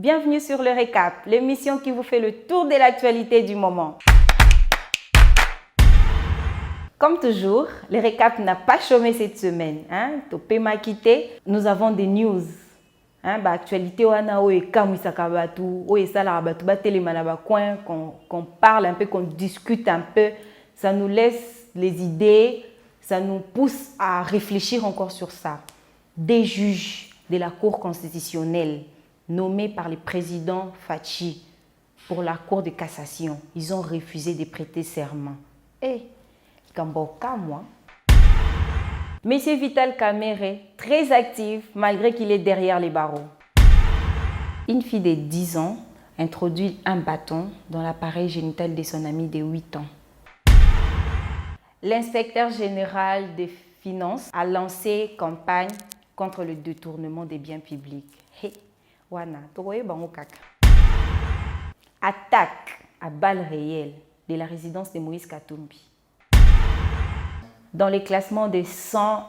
Bienvenue sur le Récap, l'émission qui vous fait le tour de l'actualité du moment. Comme toujours, le Récap n'a pas chômé cette semaine. Topé m'a quitté, nous avons des news. Actualité qu'on parle un peu, qu'on discute un peu. Ça nous laisse les idées, ça nous pousse à réfléchir encore sur ça. Des juges de la Cour constitutionnelle nommés par le président Fachi pour la Cour de cassation, ils ont refusé de prêter serment. Moi. Monsieur Vital Kamerhe, très actif malgré qu'il est derrière les barreaux. Une fille de 10 ans introduit un bâton dans l'appareil génital de son amie de 8 ans. L'inspecteur général des finances a lancé campagne contre le détournement des biens publics. Attaque à balles réelles de la résidence de Moïse Katumbi. Dans le classement des 100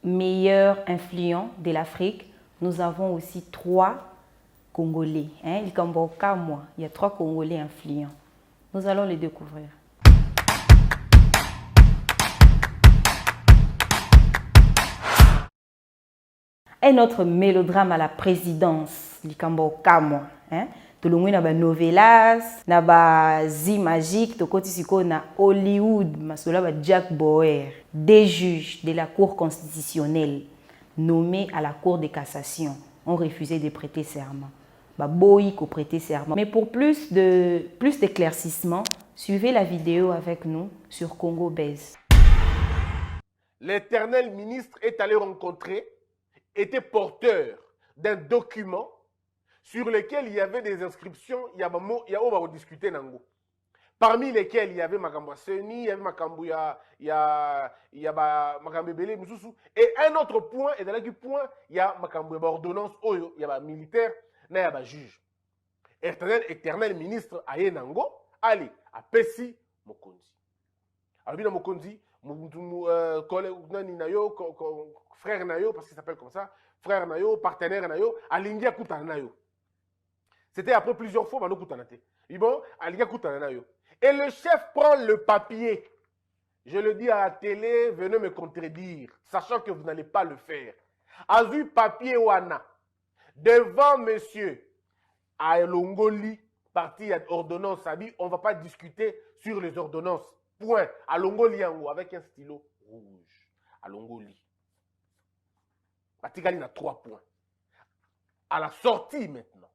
meilleurs influents de l'Afrique, nous avons aussi 3 Congolais. Il y a 3 Congolais influents. Nous allons les découvrir. Un autre mélodrame à la présidence, Tolongwe na ba novelas, na ba zi magique, tokoti siko na Hollywood, masola ba Jack Bauer, des juges de la Cour constitutionnelle nommés à la Cour de cassation ont refusé de prêter serment. Boyi ko prêter serment. Mais pour plus d'éclaircissement, suivez la vidéo avec nous sur Congo Buzz. L'éternel ministre est allé rencontrer, était porteur d'un document sur lequel il y avait des inscriptions, il y a discuter nango. Parmi lesquels il y avait Makambo Seni, il y avait Makambo il y a Makambo Belé Mususu. Et un autre point, et dans le point, il y a Makambo ordonnance Oyo, il y a militaire, il y a juge. Éternel ministre Aye Nango, allez, à Pessi Mokonzi. Alors bien Mokonzi, frère Nayo, parce qu'il s'appelle comme ça, frère Nayo, partenaire Nayo, Alingia Kutana Nayo. C'était après plusieurs fois, et le chef prend le papier. Je le dis à la télé, venez me contredire, sachant que vous n'allez pas le faire. A vu papier Wana, devant monsieur Alongoli, parti à ordonnance, a dit on ne va pas discuter sur les ordonnances. Point. Alongoli avec un stylo rouge. Alongoli. Batikali n'a 3 points. À la sortie maintenant,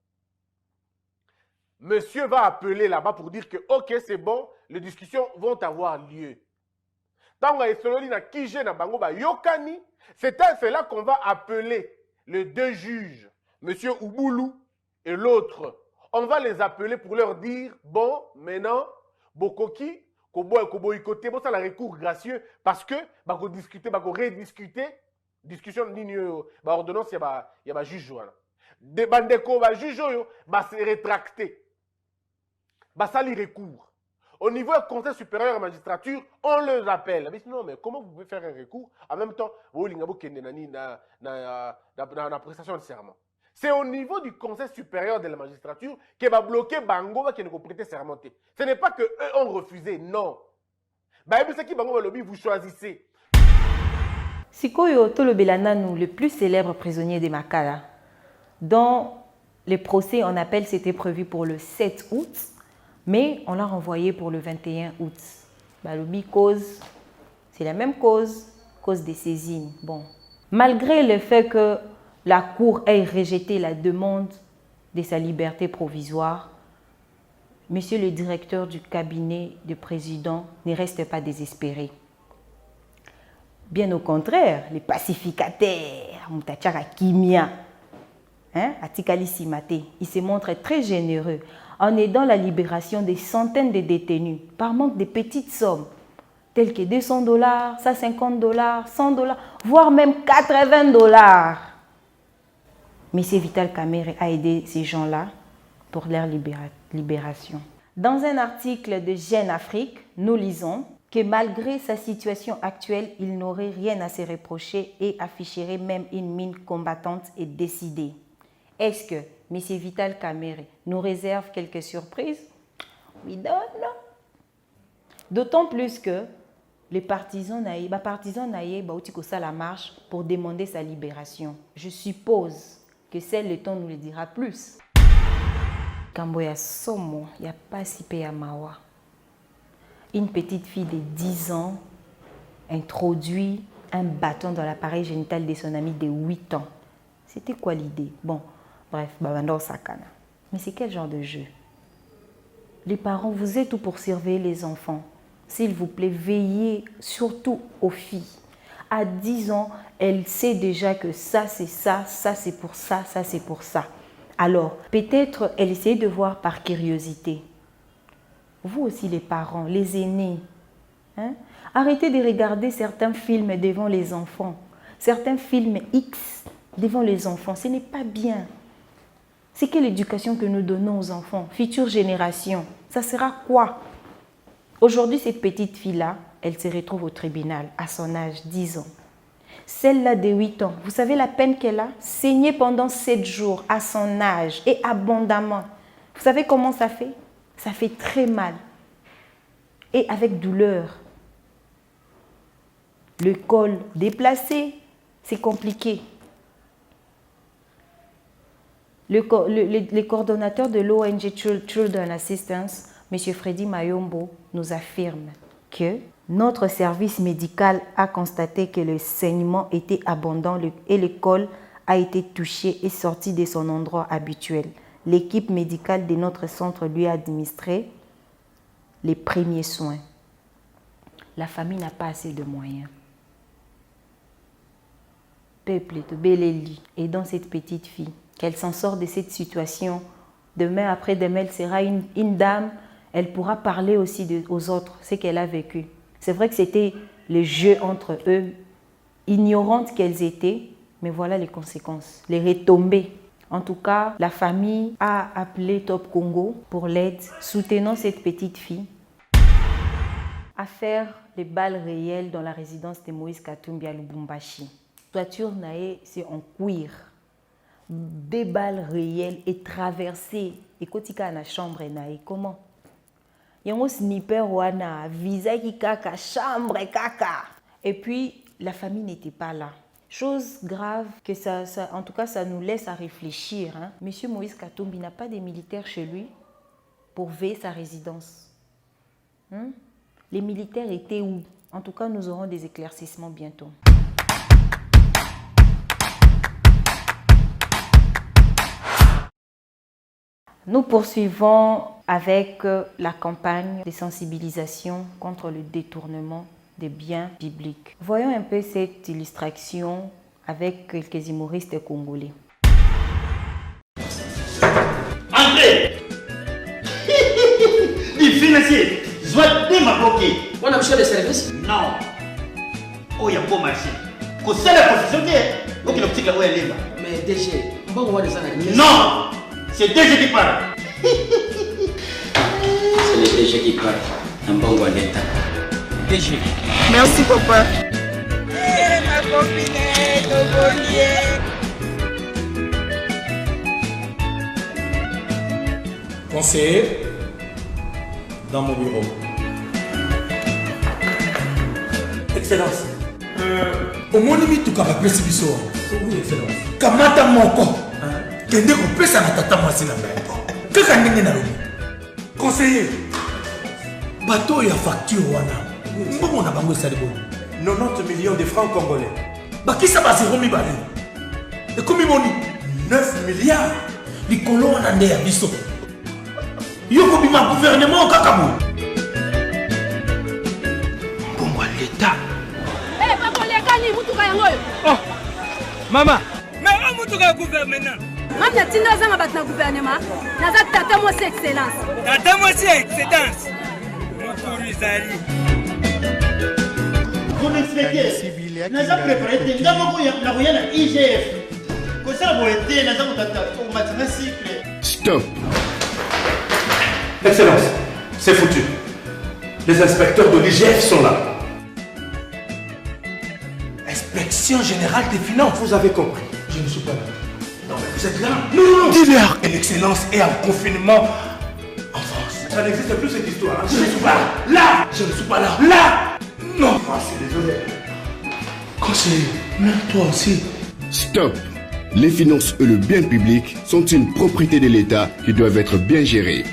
monsieur va appeler là-bas pour dire que ok, c'est bon, les discussions vont avoir lieu. C'est là qu'on va appeler les 2 juges, monsieur Ouboulou et l'autre. On va les appeler pour leur dire bon, maintenant, Bokoki, Koboïkoté, bon, ça la recours gracieux parce que bako discuter, bako rediscuter, discussion ligne ordonnance, il y a juge de bandeko ba juge ba se rétracter. Bah ça les recours. Au niveau du Conseil supérieur de la magistrature, on les appelle. Mais non, mais comment vous pouvez faire un recours en même temps vous na prestation de serment. C'est au niveau du Conseil supérieur de la magistrature qui va bloquer Bango qui ne peut prêter serment. Ce n'est pas que eux ont refusé, non. Bah c'est qui Bango lobby vous choisissez. Sikoyo Tolobelananou, le plus célèbre prisonnier de Makala, dont le procès en appel s'était prévu pour le 7 août. Mais on l'a renvoyé pour le 21 août. Balobi cause, c'est la même cause des saisines. Bon. Malgré le fait que la Cour ait rejeté la demande de sa liberté provisoire, monsieur le directeur du cabinet du président ne reste pas désespéré. Bien au contraire, les pacificateurs, Moutachara Kimia, Atikali Simate, il se montre très généreux en aidant la libération des centaines de détenus par manque de petites sommes, telles que $200, $150, $100, voire même $80. Monsieur Vital Kamerhe a aidé ces gens-là pour leur libération. Dans un article de Jeune Afrique, nous lisons que malgré sa situation actuelle, il n'aurait rien à se reprocher et afficherait même une mine combattante et décidée. Est-ce que M. Vital Kamerhe nous réserve quelques surprises, we don't know. D'autant plus que les partisans naïe la marche pour demander sa libération. Je suppose que celle le temps nous le dira plus. Kamboya Somo, il n'y a pas si payé à Mawa. Une petite fille de 10 ans introduit un bâton dans l'appareil génital de son ami de 8 ans. C'était quoi l'idée? Bon, bref, Babandor Sakana. Mais c'est quel genre de jeu? Les parents, vous êtes où pour surveiller les enfants? S'il vous plaît, veillez surtout aux filles. À 10 ans, elle sait déjà que ça c'est ça, ça c'est pour ça, ça c'est pour ça. Alors, peut-être elle essaie de voir par curiosité. Vous aussi les parents, les aînés, hein? Arrêtez de regarder certains films devant les enfants. Certains films X devant les enfants, ce n'est pas bien. C'est quelle éducation que nous donnons aux enfants? Future génération, ça sera quoi? Aujourd'hui, cette petite fille-là, elle se retrouve au tribunal à son âge, 10 ans. Celle-là de 8 ans, vous savez la peine qu'elle a? Saigner pendant 7 jours à son âge et abondamment. Vous savez comment ça fait? Ça fait très mal. Et avec douleur. Le col déplacé, c'est compliqué. Le coordonnateur de l'ONG Children Assistance, M. Freddy Mayombo, nous affirme que notre service médical a constaté que le saignement était abondant et le col a été touché et sorti de son endroit habituel. L'équipe médicale de notre centre lui a administré les premiers soins. La famille n'a pas assez de moyens. Peuple de Beléli et dans cette petite fille, qu'elle s'en sort de cette situation. Demain, après-demain, elle sera une dame. Elle pourra parler aussi aux autres, ce qu'elle a vécu. C'est vrai que c'était le jeu entre eux, ignorantes qu'elles étaient, mais voilà les conséquences, les retombées. En tout cas, la famille a appelé Top Congo pour l'aide, soutenant cette petite fille à faire les balles réelles dans la résidence de Moïse Katumbi à Lubumbashi. Toiture nae, c'est en cuir. Des balles réelles et traversées. Et quand il y a la chambre nae, comment? Il y a un sniper wana, visa qui kaka, chambre kaka. Et puis, la famille n'était pas là. Chose grave que en tout cas, ça nous laisse à réfléchir. Hein. Monsieur Moïse Katumbi n'a pas de militaires chez lui pour veiller sa résidence. Hein? Les militaires étaient où? En tout cas, nous aurons des éclaircissements bientôt. Nous poursuivons avec la campagne de sensibilisation contre le détournement des biens publics. Voyons un peu cette illustration avec quelques humoristes congolais. André! Du financier, Zouat de Maboki. On a monsieur de service? Non. Oh, il y a beau marché. Quand c'est la position, ok, le petit là où elle est là. Mais DG, on va voir des analyses. Non! C'est DG qui parle. C'est le DG qui parle. Un bon gars d'État. DG. Merci papa. Ma copine, Togolien. Conseiller, dans mon bureau. Excellence. Au moins, il tout capable de précipicer. Oui, excellence. Kamata moko. Kende ko pesa na tata mwasi na ngai. Kaka ndenge na lobi. Conseiller. Bateau ya facture wana. Mbongo na bango esali boni. 90 millions de francs congolais. Bakisa ba 0 mibale. Et komi boni 9 milliards. Likolo wana nde ya biso. Yoko bima gouvernement kakamu. Bongo l'État. Eh, papa, les gars, ni mutuka yango. Oh, maman. Mais on mutuka gouvernement. Mamna tina zanga bat na gouvernement. Naza tata mo c'est excellence. Tata mo c'est excellence. Mokuru zali. Vous m'expliquez. Naza préparé des ngamoko ya na roya na IGF. Ko ça bo été naza mutata au matin cycle. Stop. Excellence, c'est foutu. Les inspecteurs de l'IGF sont là. Inspection générale des finances. Vous avez compris. Je ne suis pas là. Non mais Vous êtes là? Non. Dis-leur que l'excellence est en confinement en France. Ça n'existe plus cette histoire. Je ne suis pas là. Là. Je ne suis pas là. Là. Non. Je suis désolé. Conseiller, même toi aussi. Stop! Les finances et le bien public sont une propriété de l'État qui doivent être bien gérées.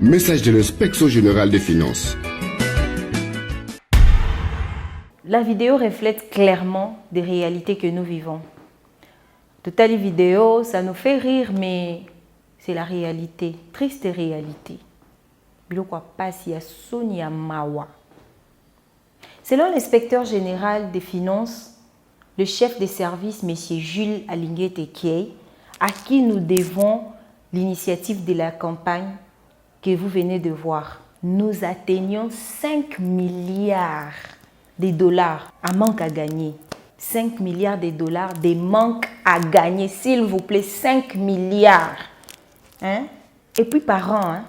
Message de l'inspection générale des finances. La vidéo reflète clairement des réalités que nous vivons. De telles vidéos, ça nous fait rire, mais c'est la réalité, triste réalité. Selon l'inspecteur général des finances, le chef des services, M. Jules Alinguet-Tekei, à qui nous devons l'initiative de la campagne que vous venez de voir, nous atteignons 5 milliards de dollars à manque à gagner. 5 milliards de dollars de manque à gagner, s'il vous plaît, 5 milliards. Hein? Et puis par an, hein,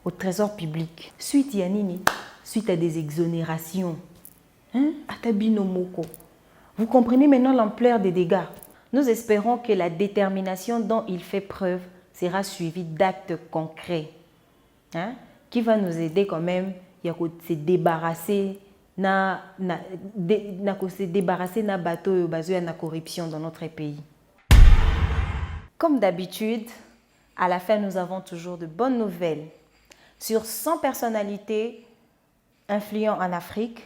au trésor public, suite à Nini, suite à des exonérations. Hein? Atabino Moko. Vous comprenez maintenant l'ampleur des dégâts. Nous espérons que la détermination dont il fait preuve sera suivie d'actes concrets, hein, qui va nous aider quand même à se débarrasser na bateau basé na corruption dans notre pays. Comme d'habitude, à la fin, nous avons toujours de bonnes nouvelles. Sur 100 personnalités influentes en Afrique,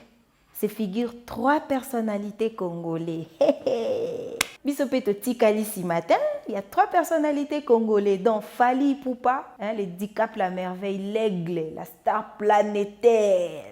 se figurent 3 personnalités congolais. Bisopeto Tikali ce matin, il y a 3 personnalités congolais, dont Fali Poupa, hein, le Dicap, la merveille, l'aigle, la star planétaire.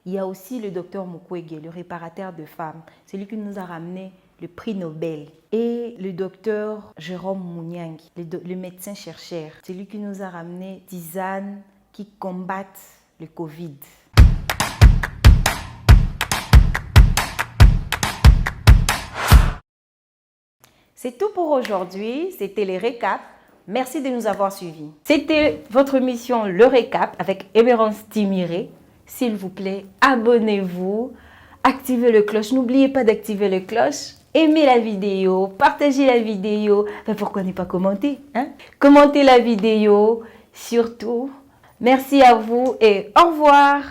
Il y a aussi le docteur Mukwege, le réparateur de femmes, celui qui nous a ramené le prix Nobel. Et le docteur Jérôme Mouniangi, le médecin chercheur, celui qui nous a ramené tisane qui combattent le Covid. C'est tout pour aujourd'hui. C'était les récaps. Merci de nous avoir suivis. C'était votre mission Le Récap avec Emerance Timiré. S'il vous plaît, abonnez-vous, activez le cloche. N'oubliez pas d'activer le cloche. Aimez la vidéo, partagez la vidéo. Mais pourquoi ne pas commenter, hein? Commentez la vidéo, surtout. Merci à vous et au revoir.